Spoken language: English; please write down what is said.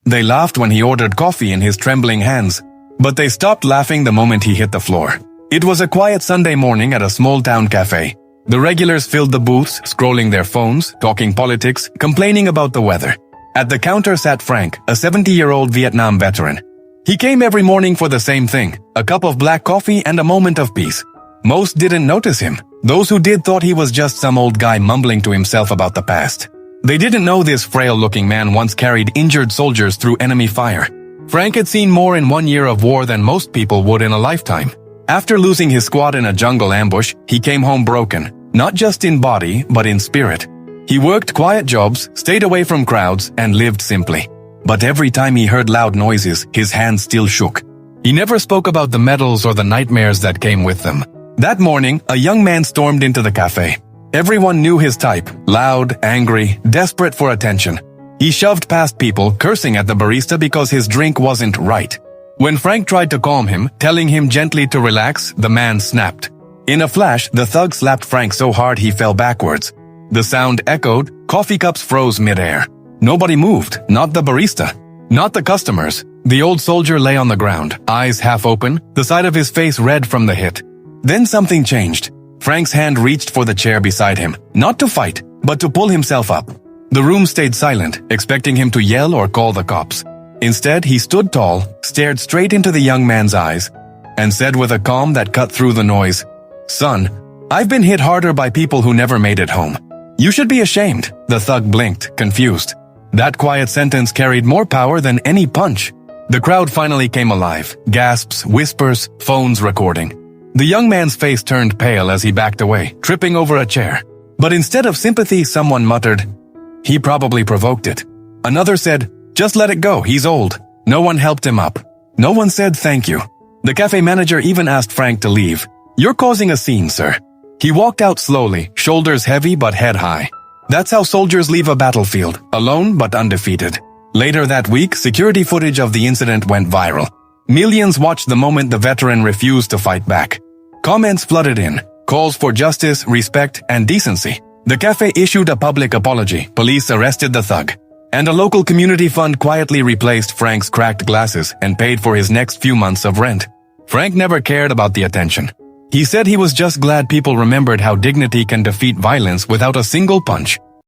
They laughed when he ordered coffee in his trembling hands, but they stopped laughing the moment he hit the floor. It was a quiet Sunday morning at a small-town cafe. The regulars filled the booths, scrolling their phones, talking politics, complaining about the weather. At the counter sat Frank, a 70-year-old Vietnam veteran. He came every morning for the same thing, a cup of black coffee and a moment of peace. Most didn't notice him. Those who did thought he was just some old guy mumbling to himself about the past. They didn't know this frail-looking man once carried injured soldiers through enemy fire. Frank had seen more in 1 year of war than most people would in a lifetime. After losing his squad in a jungle ambush, he came home broken, not just in body, but in spirit. He worked quiet jobs, stayed away from crowds, and lived simply. But every time he heard loud noises, his hands still shook. He never spoke about the medals or the nightmares that came with them. That morning, a young man stormed into the cafe. Everyone knew his type, loud, angry, desperate for attention. He shoved past people, cursing at the barista because his drink wasn't right. When Frank tried to calm him, telling him gently to relax, the man snapped. In a flash, the thug slapped Frank so hard he fell backwards. The sound echoed, coffee cups froze midair. Nobody moved, not the barista, not the customers. The old soldier lay on the ground, eyes half open, the side of his face red from the hit. Then something changed. Frank's hand reached for the chair beside him, not to fight, but to pull himself up. The room stayed silent, expecting him to yell or call the cops. Instead, he stood tall, stared straight into the young man's eyes, and said with a calm that cut through the noise, "Son, I've been hit harder by people who never made it home. You should be ashamed." The thug blinked, confused. That quiet sentence carried more power than any punch. The crowd finally came alive, gasps, whispers, phones recording. The young man's face turned pale as he backed away, tripping over a chair. But instead of sympathy, someone muttered, "He probably provoked it." Another said, "Just let it go, he's old." No one helped him up. No one said thank you. The cafe manager even asked Frank to leave. "You're causing a scene, sir." He walked out slowly, shoulders heavy but head high. That's how soldiers leave a battlefield, alone but undefeated. Later that week, security footage of the incident went viral. Millions watched the moment the veteran refused to fight back. Comments flooded in, calls for justice, respect, and decency. The cafe issued a public apology, police arrested the thug, and a local community fund quietly replaced Frank's cracked glasses and paid for his next few months of rent. Frank never cared about the attention. He said he was just glad people remembered how dignity can defeat violence without a single punch.